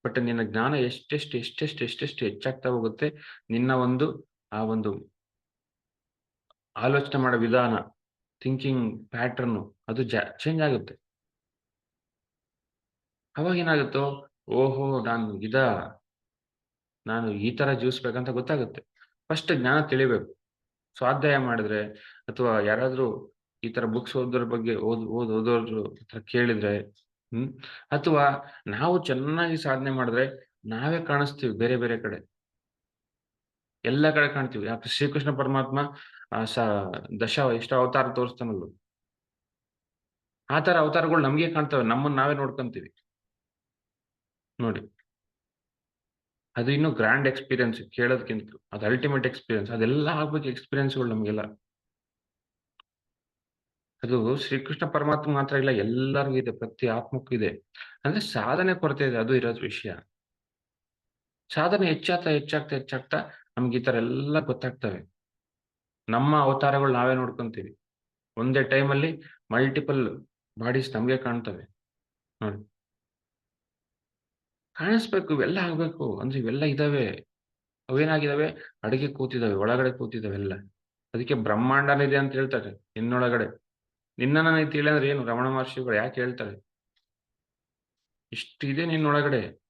ಬಟ್ ನಿನ್ನ ಜ್ಞಾನ ಎಷ್ಟೆಷ್ಟು ಹೆಚ್ಚಾಗ್ತಾ ಹೋಗುತ್ತೆ, ನಿನ್ನ ಆ ಒಂದು ಆಲೋಚನೆ ಮಾಡೋ ವಿಧಾನ, ಥಿಂಕಿಂಗ್ ಪ್ಯಾಟರ್ನು ಅದು ಚೇಂಜ್ ಆಗುತ್ತೆ. ಅವಾಗೇನಾಗುತ್ತೋ, ಓಹೋ! ನಾನು ಈ ತರ ಜೀವಿಸ್ಬೇಕಂತ ಗೊತ್ತಾಗುತ್ತೆ. ಫಸ್ಟ್ ಜ್ಞಾನ ತಿಳಿಬೇಕು. ಸ್ವಾಧ್ಯಾಯ ಮಾಡಿದ್ರೆ ಅಥವಾ ಯಾರಾದ್ರೂ ಈ ತರ ಬುಕ್ಸ್ ಓದೋದ್ರ ಬಗ್ಗೆ ಓದೋದ್ರ ಹತ್ರ ಕೇಳಿದ್ರೆ, ಹ್ಮ್. ಅಥವಾ ನಾವು ಚೆನ್ನಾಗಿ ಸಾಧನೆ ಮಾಡಿದ್ರೆ ನಾವೇ ಕಾಣಿಸ್ತೀವಿ ಬೇರೆ ಬೇರೆ ಕಡೆ. ಎಲ್ಲ ಕಡೆ ಕಾಣ್ತೀವಿ. ಯಾಕೆ ಶ್ರೀಕೃಷ್ಣ ಪರಮಾತ್ಮ ಆ ಸ ಎಷ್ಟೋ ಅವತಾರ ತೋರಿಸ್ತಾನಲ್ವ. ಆ ತರ ಅವತಾರಗಳು ನಮ್ಗೆ ಕಾಣ್ತವೆ. ನಮ್ಮನ್ನ ನಾವೇ ನೋಡ್ಕೊಂತೀವಿ. ನೋಡಿ. ಅದು ಇನ್ನೂ ಗ್ರಾಂಡ್ ಎಕ್ಸ್‌ಪೀರಿಯನ್ಸ್ ಕೇಳೋದ್ಕಿಂತ. ಅದು ಅಲ್ಟಿಮೇಟ್ ಎಕ್ಸ್‌ಪೀರಿಯನ್ಸ್. ಅದೆಲ್ಲ ಆಗ್ಬೇಕು ಎಕ್ಸ್‌ಪೀರಿಯನ್ಸ್‌ಗಳು ನಮ್ಗೆಲ್ಲ. ಅದು ಶ್ರೀಕೃಷ್ಣ ಪರಮಾತ್ಮ ಮಾತ್ರ ಇಲ್ಲ, ಎಲ್ಲರಿಗೂ ಇದೆ. ಪ್ರತಿ ಆತ್ಮಕ್ಕೂ ಇದೆ. ಅಂದ್ರೆ ಸಾಧನೆ ಕೊರತೆ ಇದೆ. ಅದು ಇರೋದು ವಿಷಯ. ಸಾಧನೆ ಹೆಚ್ಚಾಗ್ತಾ ನಮ್ಗೆ ಈ ತರ ಎಲ್ಲ ಗೊತ್ತಾಗ್ತವೆ. ನಮ್ಮ ಅವತಾರಗಳು ನಾವೇ ನೋಡ್ಕೊಂತೀವಿ. ಒಂದೇ ಟೈಮಲ್ಲಿ ಮಲ್ಟಿಪಲ್ ಬಾಡೀಸ್ ನಮ್ಗೆ ಕಾಣ್ತವೆ. ನೋಡಿ. ಕಾಣಿಸ್ಬೇಕು. ಇವೆಲ್ಲ ಆಗ್ಬೇಕು. ಅಂದ್ರೆ ಇವೆಲ್ಲ ಇದಾವೆ. ಅವೇನಾಗಿದಾವೆ? ಅಡಗಿ ಕೂತಿದಾವೆ. ಒಳಗಡೆ ಕೂತಿದಾವೆ ಎಲ್ಲ. ಅದಕ್ಕೆ ಬ್ರಹ್ಮಾಂಡನಿದೆ ಅಂತ ಹೇಳ್ತಾರೆ ನಿನ್ನೊಳಗಡೆ. ನಿನ್ನನ್ನ ನೀ ತಿಳಿ ಅಂದ್ರೆ ಏನು? ರಮಣ ಮಹರ್ಷಿಗಳು ಯಾಕೆ ಹೇಳ್ತಾರೆ? ಇಷ್ಟಿದೆ ನಿನ್ನೊಳಗಡೆ.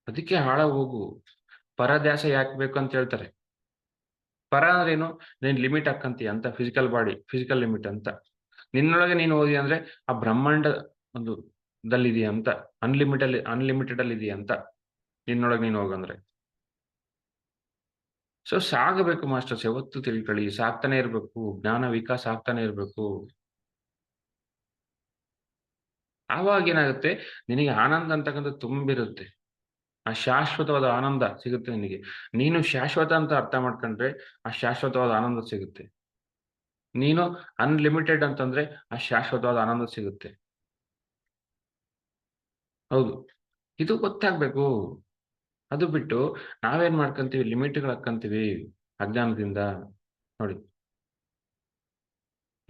ಅದಕ್ಕೆ ಆಳಾಗ್ ಹೋಗು. ಪರಧ್ಯಾಸ ಯಾಕೆ ಬೇಕು ಅಂತ ಹೇಳ್ತಾರೆ. ಪರ ಅಂದ್ರೇನು? ನೀನ್ ಲಿಮಿಟ್ ಹಾಕ್ಕಂತೀಯ ಅಂತ ಫಿಸಿಕಲ್ ಲಿಮಿಟ್ ಅಂತ. ನಿನ್ನೊಳಗೆ ನೀನು ಹೋದಿ ಅಂದ್ರೆ ಆ ಬ್ರಹ್ಮಾಂಡ ಒಂದು ದಲ್ಲಿದೀಯ ಅಂತ. ಅನ್ಲಿಮಿಟೆಡ್ ಅಲ್ಲಿ ಇದೀಯ ಅಂತ. ನಿನ್ನೊಳಗೆ ನೀನು ಹೋಗಂದ್ರೆ. ಸೊ ಸಾಗಬೇಕು ಮಾಸ್ಟರ್ಸ್ ಯಾವತ್ತೂ ತಿಳ್ಕೊಳ್ಳಿ. ಸಾಕ್ತಾನೆ ಇರ್ಬೇಕು. ಜ್ಞಾನ ವಿಕಾಸ ಆಗ್ತಾನೆ ಇರ್ಬೇಕು. ಆವಾಗೇನಾಗುತ್ತೆ, ನಿನಗೆ ಆನಂದ ಅಂತಕ್ಕಂಥದ್ದು ತುಂಬಿರುತ್ತೆ. ಆ ಶಾಶ್ವತವಾದ ಆನಂದ ಸಿಗುತ್ತೆ ನಿನಗೆ. ನೀನು ಶಾಶ್ವತ ಅಂತ ಅರ್ಥ ಮಾಡ್ಕೊಂಡ್ರೆ, ಆ ಶಾಶ್ವತವಾದ ಆನಂದ ಸಿಗುತ್ತೆ. ನೀನು ಅನ್‌ಲಿಮಿಟೆಡ್ ಅಂತಂದ್ರೆ, ಆ ಶಾಶ್ವತವಾದ ಆನಂದ ಸಿಗುತ್ತೆ. ಹೌದು. ಇದು ಗೊತ್ತಾಗ್ಬೇಕು. ಅದು ಬಿಟ್ಟು ನಾವೇನ್ ಮಾಡ್ಕೊಂತೀವಿ ಲಿಮಿಟ್‌ಗಳು ಹಾಕ್ಕಂತೀವಿ ಅಜ್ಞಾನದಿಂದ. ನೋಡಿ,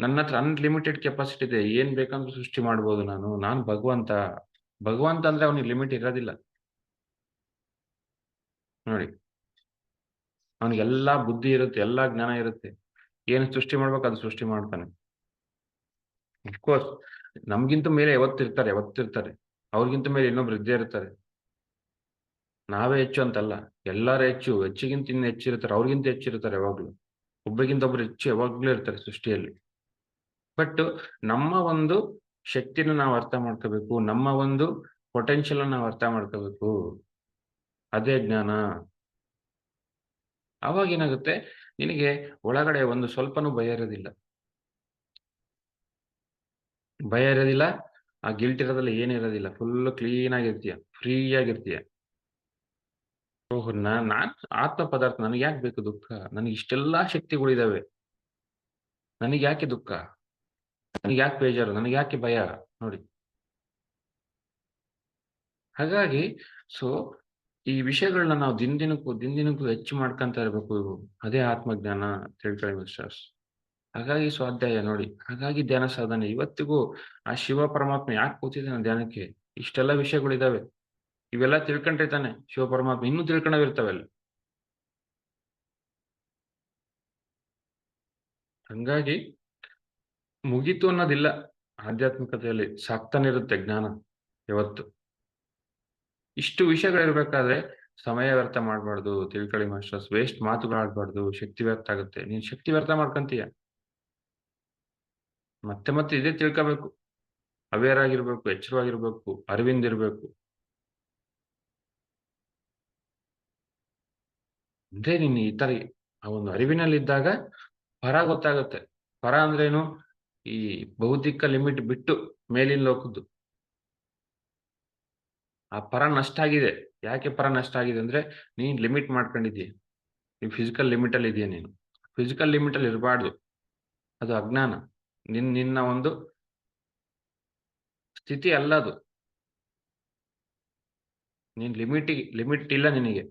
ನನ್ನತ್ರ ಅನ್‌ಲಿಮಿಟೆಡ್ ಕೆಪಾಸಿಟಿ ಇದೆ. ಏನ್ ಬೇಕಂದ್ರೂ ಸೃಷ್ಟಿ ಮಾಡ್ಬೋದು ನಾನು. ನಾನ್ ಭಗವಂತ. ಭಗವಂತ ಅಂದ್ರೆ ಅವನಿಗೆ ಲಿಮಿಟ್ ಇರೋದಿಲ್ಲ. ನೋಡಿ, ಅವನಿಗೆ ಎಲ್ಲಾ ಬುದ್ಧಿ ಇರುತ್ತೆ, ಎಲ್ಲಾ ಜ್ಞಾನ ಇರುತ್ತೆ. ಏನ್ ಸೃಷ್ಟಿ ಮಾಡ್ಬೇಕು ಅದು ಸೃಷ್ಟಿ ಮಾಡ್ತಾನೆ. ಆಫ್ ಕೋರ್ಸ್ ನಮ್ಗಿಂತ ಮೇಲೆ ಯಾವತ್ತಿರ್ತಾರೆ. ಅವ್ರಿಗಿಂತ ಮೇಲೆ ಇನ್ನೊಬ್ರು ಇದ್ದೇ ಇರ್ತಾರೆ. ನಾವೇ ಹೆಚ್ಚು ಅಂತಲ್ಲ. ಎಲ್ಲಾರು ಹೆಚ್ಚು. ಹೆಚ್ಚಿಗಿಂತ ಇನ್ನು ಹೆಚ್ಚಿರ್ತಾರೆ. ಅವ್ರಿಗಿಂತ ಹೆಚ್ಚಿರ್ತಾರೆ ಯಾವಾಗ್ಲೂ. ಒಬ್ಬರಿಗಿಂತ ಒಬ್ರು ಹೆಚ್ಚು ಯಾವಾಗ್ಲೂ ಇರ್ತಾರೆ ಸೃಷ್ಟಿಯಲ್ಲಿ. ಬಟ್ ನಮ್ಮ ಶಕ್ತಿನ ನಾವು ಅರ್ಥ ಮಾಡ್ಕೋಬೇಕು. ನಮ್ಮ ಪೊಟೆನ್ಷಿಯಲ್ ಅನ್ನ ನಾವು ಅರ್ಥ ಮಾಡ್ಕೋಬೇಕು. ಅದೇ ಜ್ಞಾನ. ಅವಾಗೇನಾಗುತ್ತೆ, ನಿನಗೆ ಒಳಗಡೆ ಸ್ವಲ್ಪನೂ ಭಯ ಇರೋದಿಲ್ಲ. ಭಯ ಇರೋದಿಲ್ಲ. ಆ ಗಿಲ್ಟ್ ಇರೋದಿಲ್ಲ, ಏನೂ ಇರೋದಿಲ್ಲ. ಫುಲ್ಲು ಕ್ಲೀನ್ ಆಗಿರ್ತೀಯ. ಫ್ರೀ ಆಗಿರ್ತೀಯ. ಓಹೋ! ನಾನ್ ಆತ್ಮ ಪದಾರ್ಥ. ನನಗ್ಯಾಕ್ ಬೇಕು ದುಃಖ? ನನಗೆ ಇಷ್ಟೆಲ್ಲಾ ಶಕ್ತಿಗಳಿದಾವೆ. ನನಗ್ಯಾಕೆ ದುಃಖ? ನನಗ್ಯಾಕೆ ಬೇಜಾರು? ನನಗ್ಯಾಕೆ ಭಯ? ನೋಡಿ. ಹಾಗಾಗಿ ಸೊ, ಈ ವಿಷಯಗಳನ್ನ ನಾವು ದಿನದಿನಕ್ಕೂ ಹೆಚ್ಚು ಮಾಡ್ಕೊಂತ ಇರ್ಬೇಕು. ಅದೇ ಆತ್ಮಜ್ಞಾನ ತಿಳ್ಕೊಳ್ಳಿ ಮಿಸ್ಟರ್ಸ್. ಹಾಗಾಗಿ ಸ್ವಾಧ್ಯಾಯ ನೋಡಿ. ಹಾಗಾಗಿ ಧ್ಯಾನ ಸಾಧನೆ. ಇವತ್ತಿಗೂ ಆ ಶಿವ ಪರಮಾತ್ಮ ಯಾಕೆ ಕೂತಿದ್ದಾನೆ ಧ್ಯಾನಕ್ಕೆ? ಇಷ್ಟೆಲ್ಲ ವಿಷಯಗಳಿದಾವೆ. ಇವೆಲ್ಲ ತಿಳ್ಕೊಂಡ್ರೆ ತಾನೆ ಶಿವಪರಮಾತ್ಮ ಇನ್ನೂ ತಿಳ್ಕೊಳ್ಳೋವಿರ್ತಾವೆ ಅಲ್ಲಿ. ಹಂಗಾಗಿ ಮುಗೀತು ಅನ್ನೋದಿಲ್ಲ. ಆಧ್ಯಾತ್ಮಿಕತೆಯಲ್ಲಿ ಸಾಕ್ತಾನೆ ಇರುತ್ತೆ ಜ್ಞಾನ ಯಾವತ್ತು. ಇಷ್ಟು ವಿಷಯಗಳಿರ್ಬೇಕಾದ್ರೆ ಸಮಯ ವ್ಯರ್ಥ ಮಾಡ್ಬಾರ್ದು. ತಿಳ್ಕೊಳ್ಳಿ ಮಾಸ್ಟರ್ಸ್. ವೇಸ್ಟ್ ಮಾತುಗಳಾಡ್ಬಾರ್ದು. ಶಕ್ತಿ ವ್ಯರ್ಥ ಆಗುತ್ತೆ. ನೀನ್ ಶಕ್ತಿ ವ್ಯರ್ಥ ಮಾಡ್ಕೊಂತೀಯ. ಮತ್ತೆ ಮತ್ತೆ ಇದೇ ತಿಳ್ಕೋಬೇಕು. ಅವೇರ್ ಆಗಿರ್ಬೇಕು, ಎಚ್ಚರವಾಗಿರ್ಬೇಕು, ಅರಿವಿಂದಿರ್ಬೇಕು. ಅಂದ್ರೆ ನೀನ್ ಈ ತರ ಆ ಒಂದು ಅರಿವಿನಲ್ಲಿದ್ದಾಗ ಪರ ಗೊತ್ತಾಗುತ್ತೆ. ಪರ ಅಂದ್ರೇನು? ಈ ಬೌದ್ಧಿಕ ಲಿಮಿಟ್ ಬಿಟ್ಟು ಮೇಲಿನ ಲೋಕದ್ದು. ಆ ಪರ ನಷ್ಟ ಆಗಿದೆ. ಯಾಕೆ ಪರ ನಷ್ಟ ಆಗಿದೆ ಅಂದ್ರೆ ನೀನ್ ಲಿಮಿಟ್ ಮಾಡ್ಕೊಂಡಿದ್ದೀಯ. ನೀನ್ ಫಿಸಿಕಲ್ ಲಿಮಿಟ್ ಅಲ್ಲಿ ಇದೀಯ ನೀನು. ಫಿಸಿಕಲ್ ಲಿಮಿಟ್ ಅಲ್ಲಿ ಇರಬಾರ್ದು. ಅದು ಅಜ್ಞಾನ. ನಿನ್ನ ಒಂದು ಸ್ಥಿತಿ ಅಲ್ಲ ಅದು. ನೀನ್ ಲಿಮಿಟ್ ಇಲ್ಲ ನಿನಗೆ.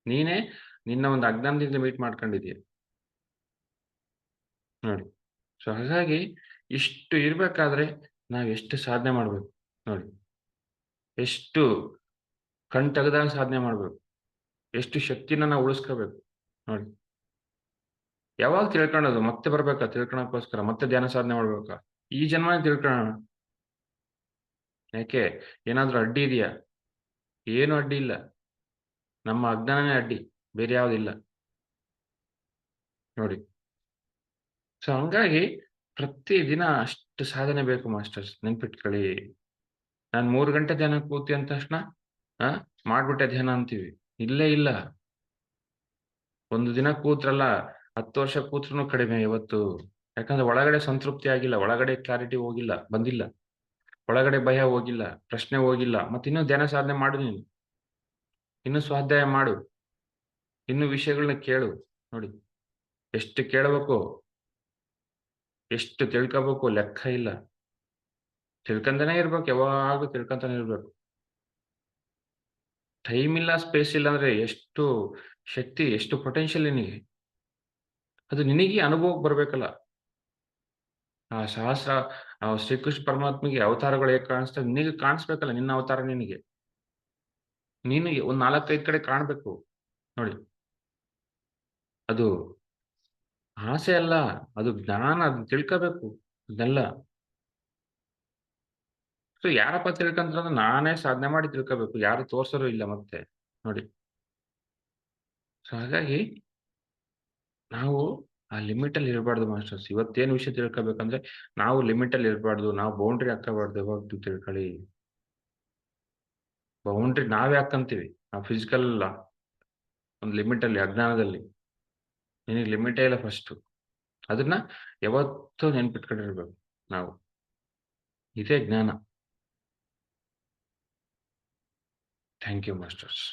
ನೀನೇ ನಿನ್ನ ಒಂದು ಅಜ್ಞಾನದಿಂದ ಲಿಮಿಟ್ ಮಾಡ್ಕೊಂಡಿದ್ದೀಯ. ನೋಡಿ. ಸೊ ಹಾಗಾಗಿ ಇಷ್ಟು ಇರ್ಬೇಕಾದ್ರೆ ನಾವ್ ಎಷ್ಟು ಸಾಧನೆ ಮಾಡ್ಬೇಕು ನೋಡಿ. ಎಷ್ಟು ಕಣ್ ತೆಗೆದಾಗ ಸಾಧನೆ ಮಾಡ್ಬೇಕು. ಎಷ್ಟು ಶಕ್ತಿನ ನಾವು ಉಳಿಸ್ಕೋಬೇಕು ನೋಡಿ. ಯಾವಾಗ ತಿಳ್ಕೊಳ್ಳೋದು? ಮತ್ತೆ ಬರ್ಬೇಕಾ ತಿಳ್ಕೊಳಕ್ಕೋಸ್ಕರ? ಮತ್ತೆ ಧ್ಯಾನ ಸಾಧನೆ ಮಾಡ್ಬೇಕಾ? ಈ ಜನ್ಮನೇ ತಿಳ್ಕೊಳ್ಳೋಣ. ಯಾಕೆ? ಏನಾದ್ರೂ ಅಡ್ಡಿ ಇದೆಯಾ? ಏನು ಅಡ್ಡಿ ಇಲ್ಲ. ನಮ್ಮ ಅಜ್ಞಾನನೇ ಅಡ್ಡಿ. ಬೇರೆ ಯಾವುದಿಲ್ಲ ನೋಡಿ. ಸೊ ಹಂಗಾಗಿ ಪ್ರತಿ ದಿನ ಅಷ್ಟು ಸಾಧನೆ ಬೇಕು ಮಾಸ್ಟರ್ಸ್. ನೆನ್ಪಿಟ್ಕೊಳ್ಳಿ. ನಾನ್ 3 ಗಂಟೆ ಧ್ಯಾನ ಕೂತಿ ಅಂದ ತಕ್ಷಣ ಆ ಮಾಡ್ಬಿಟ್ಟೆ ಧ್ಯಾನ ಅಂತೀವಿ. ಇಲ್ಲೇ ಇಲ್ಲ. ಒಂದು ದಿನ ಕೂತ್ರಲ್ಲ, 10 ವರ್ಷ ಕೂತ್ರುನು ಕಡಿಮೆ ಇವತ್ತು. ಯಾಕಂದ್ರೆ ಒಳಗಡೆ ಸಂತೃಪ್ತಿ ಆಗಿಲ್ಲ. ಒಳಗಡೆ ಕ್ಲಾರಿಟಿ ಹೋಗಿಲ್ಲ, ಬಂದಿಲ್ಲ. ಒಳಗಡೆ ಭಯ ಹೋಗಿಲ್ಲ, ಪ್ರಶ್ನೆ ಹೋಗಿಲ್ಲ. ಮತ್ತಿನ್ನೂ ಧ್ಯಾನ ಸಾಧನೆ ಮಾಡು ನೀನು. ಇನ್ನು ಸ್ವಾಧ್ಯಾಯ ಮಾಡು. ಇನ್ನು ವಿಷಯಗಳನ್ನ ಕೇಳು. ನೋಡಿ, ಎಷ್ಟು ಕೇಳಬೇಕೋ, ಎಷ್ಟು ತಿಳ್ಕೋಬೇಕೋ ಲೆಕ್ಕ ಇಲ್ಲ. ತಿಳ್ಕಂತಾನೆ ಇರ್ಬೇಕು. ಯಾವಾಗ್ಲೂ ತಿಳ್ಕಂತಾನೆ ಇರ್ಬೇಕು. ಟೈಮ್ ಇಲ್ಲ, ಸ್ಪೇಸ್ ಇಲ್ಲ ಅಂದ್ರೆ ಎಷ್ಟು ಶಕ್ತಿ, ಎಷ್ಟು ಪೊಟೆನ್ಷಿಯಲ್ ನಿನಗೆ. ಅದು ನಿನಗೆ ಅನುಭವಕ್ಕೆ ಬರ್ಬೇಕಲ್ಲ. ಆ ಸಹಸ್ರ ಶ್ರೀಕೃಷ್ಣ ಪರಮಾತ್ಮಗೆ ಅವತಾರಗಳು ಹೇಗೆ ಕಾಣಿಸ್ತವೆ ನಿನಗೆ ಕಾಣಿಸ್ಬೇಕಲ್ಲ. ನಿನ್ನ ಅವತಾರ ನಿನಗೆ. ನೀನು ಒಂದ್ 4, 5 ಕಡೆ ಕಾಣ್ಬೇಕು. ನೋಡಿ. ಅದು ಆಸೆ ಅಲ್ಲ. ಅದು ಜ್ಞಾನ. ಅದನ್ನ ತಿಳ್ಕೋಬೇಕು ಅದನ್ನೆಲ್ಲ. ಸೊ ಯಾರಪ್ಪ ತಿಳ್ಕಂತಾರಂದ್ರೆ ನಾನೇ ಸಾಧನೆ ಮಾಡಿ ತಿಳ್ಕೋಬೇಕು. ಯಾರು ತೋರ್ಸೋರು ಇಲ್ಲ ಮತ್ತೆ. ನೋಡಿ. ಸೊ ಹಾಗಾಗಿ ನಾವು ಆ ಲಿಮಿಟ್ ಅಲ್ಲಿ ಇರಬಾರ್ದು ಮಾಸ್ಟರ್ಸ್. ಇವತ್ತೇನು ವಿಷಯ ತಿಳ್ಕೋಬೇಕಂದ್ರೆ ನಾವು ಲಿಮಿಟ್ ಅಲ್ಲಿ ಇರಬಾರ್ದು. ನಾವು ಬೌಂಡ್ರಿ ಹಾಕೋಬಾರ್ದು. ಯಾವಾಗ್ಲೂ ತಿಳ್ಕೊಳ್ಳಿ. ಬೌಂಡ್ರಿ ನಾವೇ ಹಾಕ್ಕಂತೀವಿ. ನಾವು ಫಿಸಿಕಲ್ ಒಂದು ಲಿಮಿಟ್ ಅಲ್ಲಿ ಅಜ್ಞಾನದಲ್ಲಿ. ನಿನಗೆ ಲಿಮಿಟೇ ಇಲ್ಲ ಫಸ್ಟು. ಅದನ್ನ ಯಾವತ್ತೂ ನೆನ್ಪಿಟ್ಕೊಂಡಿರ್ಬೇಕು ನಾವು. ಇದೇ ಜ್ಞಾನ. Thank you masters.